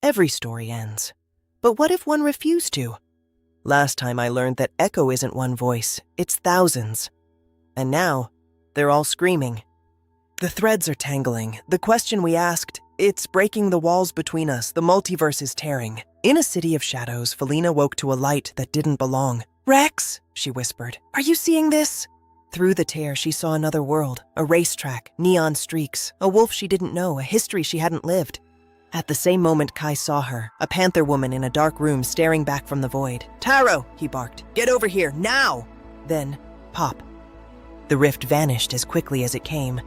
Every story ends. But what if one refused to? Last time I learned that echo isn't one voice, it's thousands. And now, they're all screaming. The threads are tangling. The question we asked, it's breaking the walls between us. The multiverse is tearing. In a city of shadows, Felina woke to a light that didn't belong. "Rex," she whispered, "are you seeing this?" Through the tear, she saw another world, a racetrack, neon streaks, a wolf she didn't know, a history she hadn't lived. At the same moment, Kai saw her, a panther woman in a dark room staring back from the void. "Taro," he barked, "get over here, now!" Then, pop. The rift vanished as quickly as it came,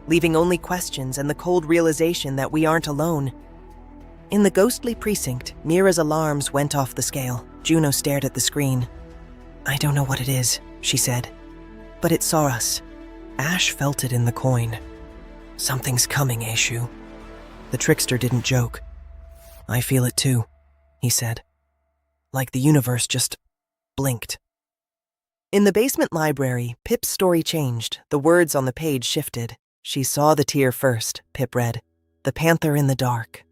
leaving only questions and the cold realization that we aren't alone. In the ghostly precinct, Mira's alarms went off the scale. Juno stared at the screen. "I don't know what it is," she said, "but it saw us." Ash felt it in the coin. "Something's coming, Aishu." The trickster didn't joke. "I feel it too," he said. Like the universe just blinked. In the basement library, Pip's story changed. The words on the page shifted. She saw the tear first, Pip read. The panther in the dark.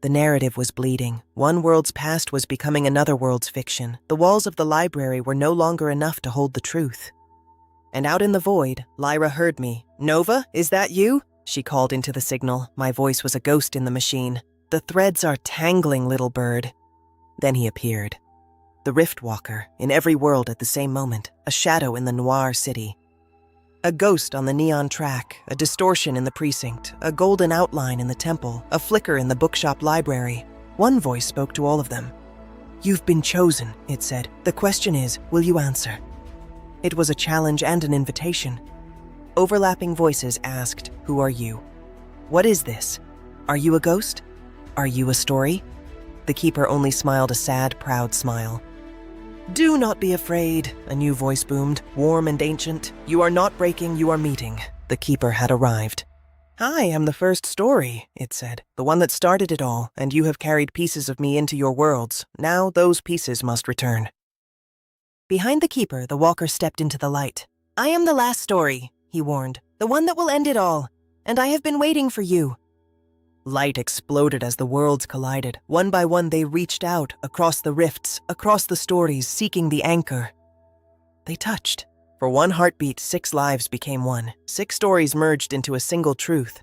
The narrative was bleeding. One world's past was becoming another world's fiction. The walls of the library were no longer enough to hold the truth. And out in the void, Lyra heard me. "Nova, is that you?" She called into the signal. My voice was a ghost in the machine. "The threads are tangling, little bird." Then he appeared. The Rift Walker, in every world at the same moment, a shadow in the Noir city. A ghost on the neon track, a distortion in the precinct, a golden outline in the temple, a flicker in the bookshop library. One voice spoke to all of them. "You've been chosen," it said. "The question is, will you answer?" It was a challenge and an invitation. Overlapping voices asked, "Who are you? What is this? Are you a ghost? Are you a story?" The keeper only smiled a sad, proud smile. "Do not be afraid," a new voice boomed, warm and ancient. "You are not breaking, you are meeting." The keeper had arrived. "I am the first story," it said, "the one that started it all, and you have carried pieces of me into your worlds. Now those pieces must return." Behind the keeper, the walker stepped into the light. "I am the last story," he warned, "the one that will end it all, and I have been waiting for you." Light exploded as the worlds collided. One by one, they reached out, across the rifts, across the stories, seeking the anchor. They touched. For one heartbeat, 6 lives became one. 6 stories merged into a single truth.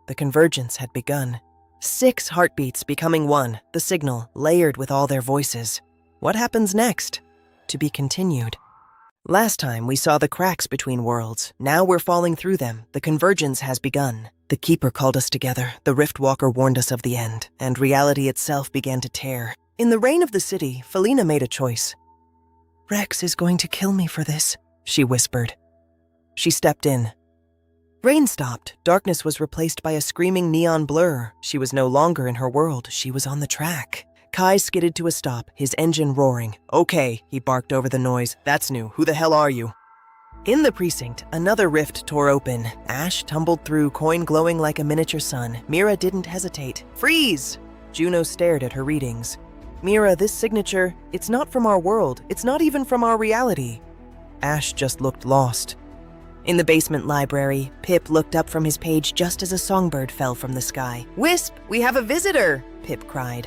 The convergence had begun. 6 heartbeats becoming one, the signal, layered with all their voices. What happens next? To be continued. Last time, we saw the cracks between worlds. Now we're falling through them. The convergence has begun. The keeper called us together. The Rift Walker warned us of the end, and reality itself began to tear. In the reign of the city, Felina made a choice. "Rex is going to kill me for this," she whispered. She stepped in. Rain stopped. Darkness was replaced by a screaming neon blur. She was no longer in her world. She was on the track. Kai skidded to a stop, his engine roaring. "Okay," he barked over the noise. "That's new. Who the hell are you?" In the precinct, another rift tore open. Ash tumbled through, coin glowing like a miniature sun. Mira didn't hesitate. "Freeze!" Juno stared at her readings. "Mira, this signature, it's not from our world. It's not even from our reality." Ash just looked lost. In the basement library, Pip looked up from his page just as a songbird fell from the sky. "Wisp, we have a visitor!" Pip cried.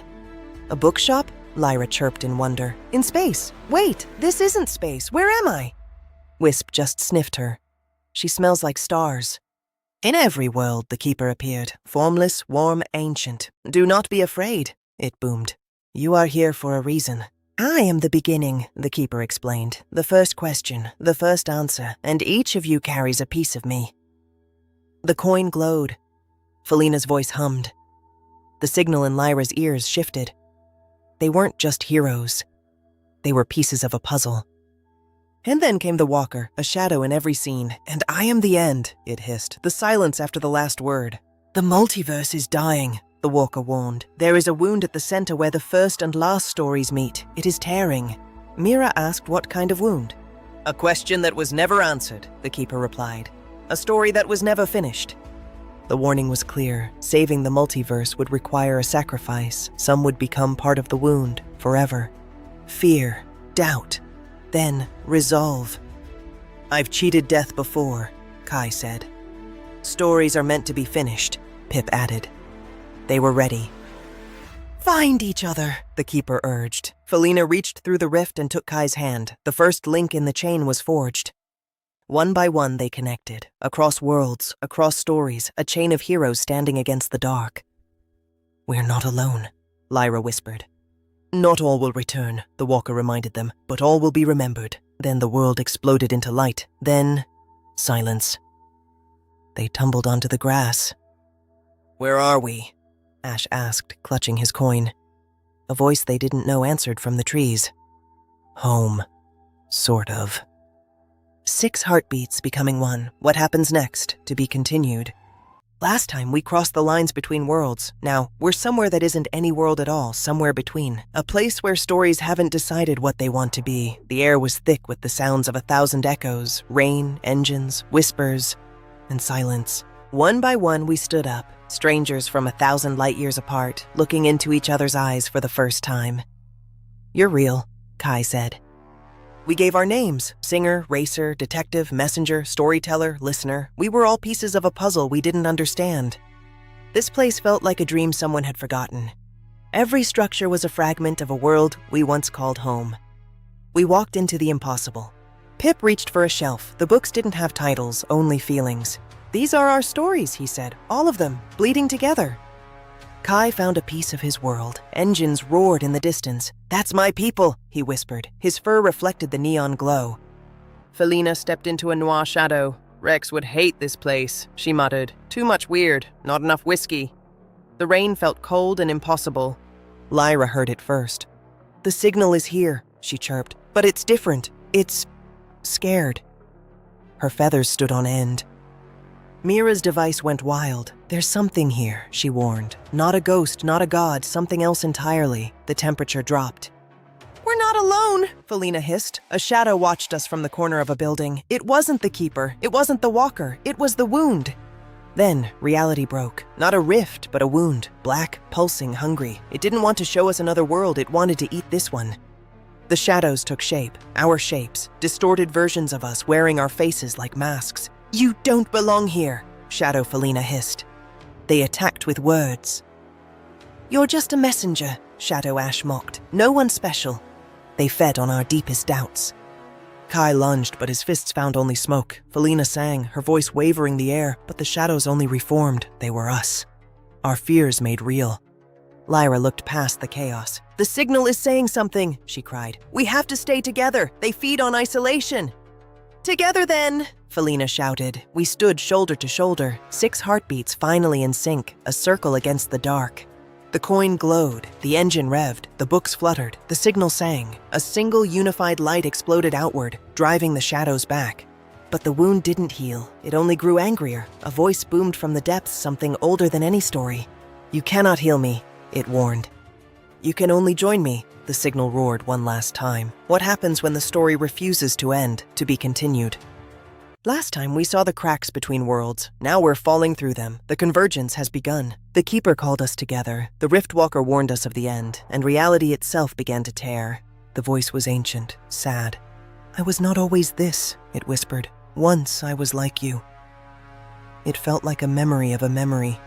"A bookshop?" Lyra chirped in wonder. "In space. Wait, this isn't space. Where am I?" Wisp just sniffed her. "She smells like stars." "In every world," the keeper appeared, formless, warm, ancient. "Do not be afraid," it boomed. "You are here for a reason." "I am the beginning," the keeper explained. "The first question, the first answer, and each of you carries a piece of me." The coin glowed. Felina's voice hummed. The signal in Lyra's ears shifted. They weren't just heroes. They were pieces of a puzzle. And then came the walker, a shadow in every scene. "And I am the end," it hissed, the silence after the last word. "The multiverse is dying," the walker warned. "There is a wound at the center where the first and last stories meet. It is tearing." Mira asked what kind of wound. "A question that was never answered," the keeper replied. "A story that was never finished." The warning was clear. Saving the multiverse would require a sacrifice. Some would become part of the wound, forever. Fear, doubt, then resolve. "I've cheated death before," Kai said. "Stories are meant to be finished," Pip added. They were ready. Find each other, the keeper urged. Felina reached through the rift and took Kai's hand. The first link in the chain was forged. One by one they connected, across worlds, across stories, a chain of heroes standing against the dark. We're not alone, Lyra whispered. Not all will return, the walker reminded them, but all will be remembered. Then the world exploded into light. Then, silence. They tumbled onto the grass. Where are we? Ash asked, clutching his coin. A voice they didn't know answered from the trees. Home. Sort of. 6 heartbeats becoming one. What happens next? To be continued. Last time we crossed the lines between worlds. Now, we're somewhere that isn't any world at all, somewhere between. A place where stories haven't decided what they want to be. The air was thick with the sounds of 1,000 echoes, rain, engines, whispers, and silence. One by one we stood up, strangers from 1,000 light years apart, looking into each other's eyes for the first time. You're real, Kai said. We gave our names, singer, racer, detective, messenger, storyteller, listener. We were all pieces of a puzzle we didn't understand. This place felt like a dream someone had forgotten. Every structure was a fragment of a world we once called home. We walked into the impossible. Pip reached for a shelf. The books didn't have titles, only feelings. These are our stories, he said, all of them, bleeding together. Kai found a piece of his world. Engines roared in the distance. That's my people, he whispered. His fur reflected the neon glow. Felina stepped into a Noir shadow. Rex would hate this place, she muttered. Too much weird, not enough whiskey. The rain felt cold and impossible. Lyra heard it first. The signal is here, she chirped. But it's different. It's scared. Her feathers stood on end. Mira's device went wild. There's something here, she warned. Not a ghost, not a god, something else entirely. The temperature dropped. We're not alone, Felina hissed. A shadow watched us from the corner of a building. It wasn't the keeper. It wasn't the walker. It was the wound. Then, reality broke. Not a rift, but a wound. Black, pulsing, hungry. It didn't want to show us another world. It wanted to eat this one. The shadows took shape. Our shapes. Distorted versions of us wearing our faces like masks. You don't belong here, Shadow Felina hissed. They attacked with words. You're just a messenger, Shadow Ash mocked. No one special. They fed on our deepest doubts. Kai lunged, but his fists found only smoke. Felina sang, her voice wavering the air, but the shadows only reformed. They were us. Our fears made real. Lyra looked past the chaos. The signal is saying something, she cried. We have to stay together. They feed on isolation. Together then, Felina shouted. We stood shoulder to shoulder, 6 heartbeats finally in sync, a circle against the dark. The coin glowed, the engine revved, the books fluttered, the signal sang. A single unified light exploded outward, driving the shadows back. But the wound didn't heal, it only grew angrier. A voice boomed from the depths, something older than any story. You cannot heal me, it warned. You can only join me, the signal roared one last time. What happens when the story refuses to end, to be continued? Last time we saw the cracks between worlds. Now we're falling through them. The convergence has begun. The Keeper called us together. The Riftwalker warned us of the end, and reality itself began to tear. The voice was ancient, sad. I was not always this, it whispered. Once I was like you. It felt like a memory of a memory.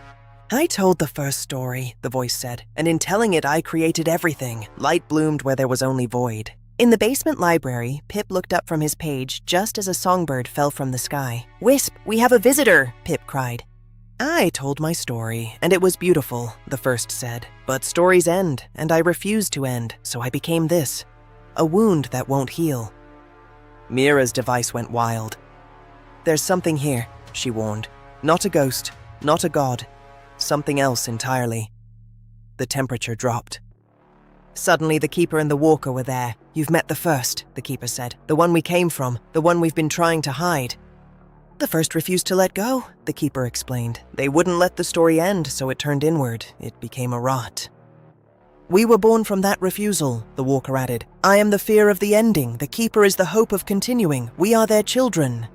I told the first story, the voice said, and in telling it I created everything. Light bloomed where there was only void. In the basement library, Pip looked up from his page just as a songbird fell from the sky. Wisp, we have a visitor, Pip cried. I told my story, and it was beautiful, the first said. But stories end, and I refused to end, so I became this. A wound that won't heal. Mira's device went wild. There's something here, she warned. Not a ghost, not a god. Something else entirely. The temperature dropped. Suddenly, the Keeper and the Walker were there. You've met the first, the Keeper said. The one we came from, the one we've been trying to hide. The first refused to let go, the Keeper explained. They wouldn't let the story end, so it turned inward. It became a rot. We were born from that refusal, the Walker added. I am the fear of the ending. The Keeper is the hope of continuing. We are their children.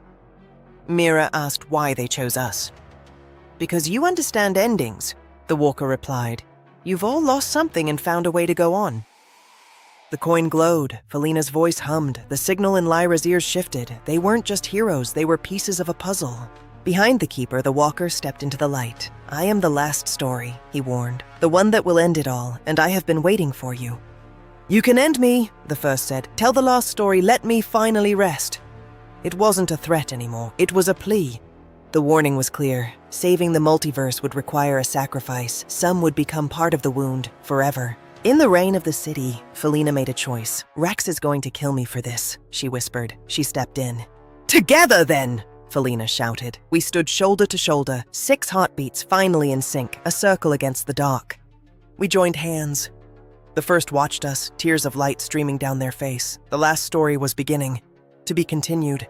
Mira asked why they chose us. Because you understand endings, the Walker replied. You've all lost something and found a way to go on. The coin glowed. Felina's voice hummed. The signal in Lyra's ears shifted. They weren't just heroes, they were pieces of a puzzle. Behind the keeper, the walker stepped into the light. "I am the last story," he warned. "The one that will end it all, and I have been waiting for you." "You can end me," the first said. "Tell the last story, let me finally rest." It wasn't a threat anymore, it was a plea. The warning was clear. Saving the multiverse would require a sacrifice. Some would become part of the wound, forever. In the rain of the city, Felina made a choice. "Rex is going to kill me for this," she whispered. She stepped in. "Together, then!" Felina shouted. We stood shoulder to shoulder, 6 heartbeats finally in sync, a circle against the dark. We joined hands. The first watched us, tears of light streaming down their face. The last story was beginning. To be continued.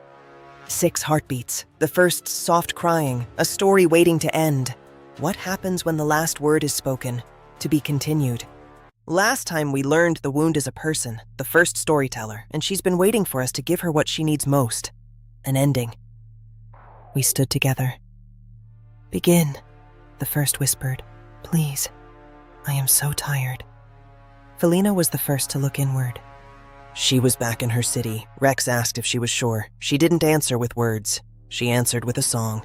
6 heartbeats, the first soft crying, a story waiting to end. What happens when the last word is spoken? To be continued. Last time we learned the wound is a person, the first storyteller, and she's been waiting for us to give her what she needs most. An ending. We stood together. "Begin," the first whispered. "Please. I am so tired." Felina was the first to look inward. She was back in her city. Rex asked if she was sure. She didn't answer with words. She answered with a song.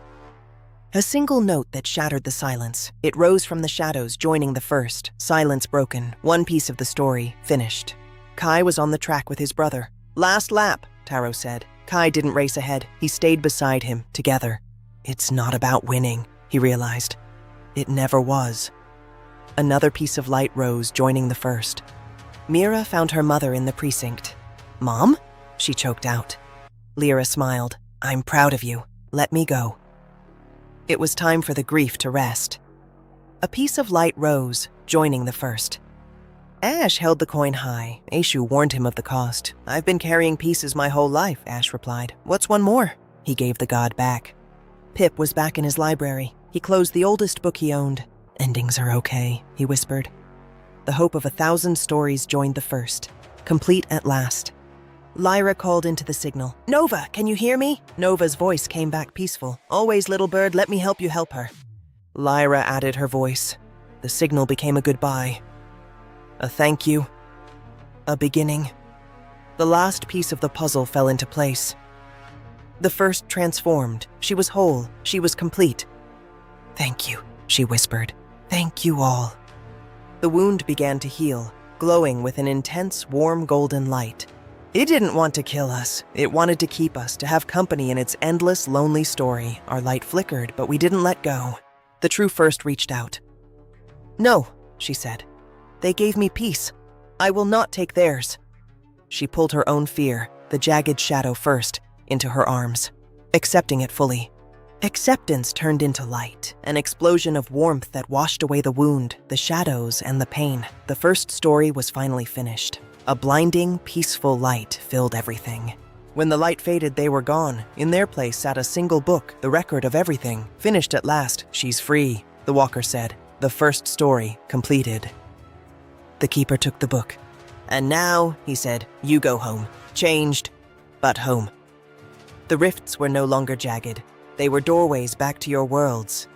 A single note that shattered the silence. It rose from the shadows, joining the first. Silence broken. One piece of the story finished. Kai was on the track with his brother. "Last lap," Taro said. Kai didn't race ahead. He stayed beside him, together. It's not about winning, he realized. It never was. Another piece of light rose, joining the first. Mira found her mother in the precinct. "Mom?" she choked out. Lyra smiled. "I'm proud of you. Let me go." It was time for the grief to rest. A piece of light rose, joining the first. Ash held the coin high. Aishu warned him of the cost. "I've been carrying pieces my whole life," Ash replied. "What's one more?" He gave the god back. Pip was back in his library. He closed the oldest book he owned. "Endings are okay," he whispered. The hope of 1,000 stories joined the first. Complete at last. Lyra called into the signal. "Nova, can you hear me?" Nova's voice came back peaceful. "Always, little bird, let me help you help her." Lyra added her voice. The signal became a goodbye. A thank you. A beginning. The last piece of the puzzle fell into place. The first transformed. She was whole. She was complete. "Thank you," she whispered. "Thank you all." The wound began to heal, glowing with an intense, warm golden light. It didn't want to kill us. It wanted to keep us, to have company in its endless, lonely story. Our light flickered, but we didn't let go. The true first reached out. "No," she said. "They gave me peace. I will not take theirs." She pulled her own fear, the jagged shadow first, into her arms, accepting it fully. Acceptance turned into light, an explosion of warmth that washed away the wound, the shadows, and the pain. The first story was finally finished. A blinding, peaceful light filled everything. When the light faded, they were gone. In their place sat a single book, the record of everything. "Finished at last. She's free," the walker said. "The first story completed." The keeper took the book. "And now," he said, "you go home. Changed, but home." The rifts were no longer jagged. They were doorways back to your worlds.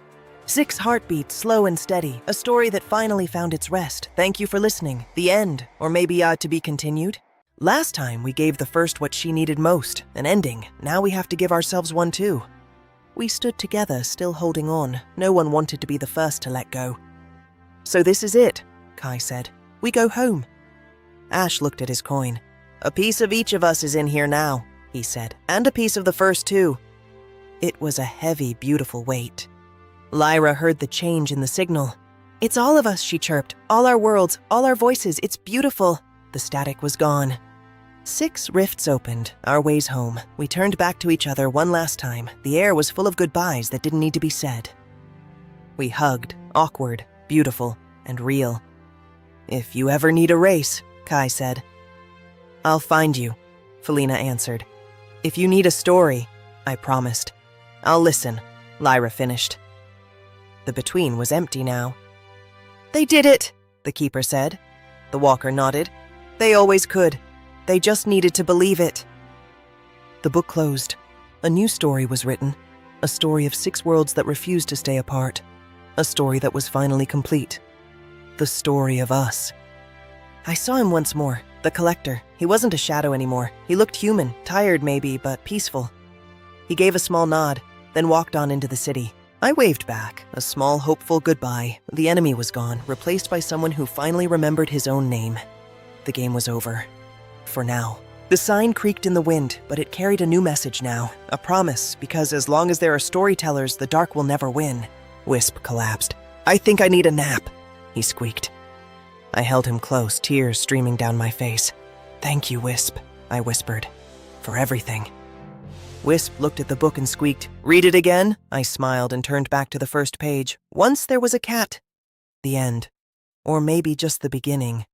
6 heartbeats, slow and steady. A story that finally found its rest. Thank you for listening. The end. Or maybe to be continued. Last time, we gave the first what she needed most, an ending. Now we have to give ourselves one too. We stood together, still holding on. No one wanted to be the first to let go. "So this is it," Kai said. "We go home." Ash looked at his coin. "A piece of each of us is in here now," he said. "And a piece of the first too." It was a heavy, beautiful weight. Lyra heard the change in the signal. "It's all of us," she chirped. "All our worlds, all our voices. It's beautiful." The static was gone. 6 rifts opened, our ways home. We turned back to each other one last time. The air was full of goodbyes that didn't need to be said. We hugged, awkward, beautiful, and real. "If you ever need a race," Kai said. "I'll find you," Felina answered. "If you need a story," I promised. "I'll listen," Lyra finished. The between was empty now. "They did it," the keeper said. The walker nodded. "They always could. They just needed to believe it." The book closed. A new story was written. A story of 6 worlds that refused to stay apart. A story that was finally complete. The story of us. I saw him once more, the collector. He wasn't a shadow anymore. He looked human, tired maybe, but peaceful. He gave a small nod. then walked on into the city. I waved back, a small, hopeful goodbye. The enemy was gone, replaced by someone who finally remembered his own name. The game was over. For now. The sign creaked in the wind, but it carried a new message now. A promise, because as long as there are storytellers, the dark will never win. Wisp collapsed. "I think I need a nap," he squeaked. I held him close, tears streaming down my face. "Thank you, Wisp," I whispered. "For everything." Wisp looked at the book and squeaked. "Read it again?" I smiled and turned back to the first page. "Once there was a cat." The end. Or maybe just the beginning.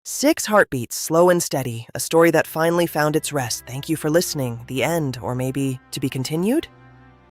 6 heartbeats, slow and steady, a story that finally found its rest. Thank you for listening. The end, or maybe to be continued?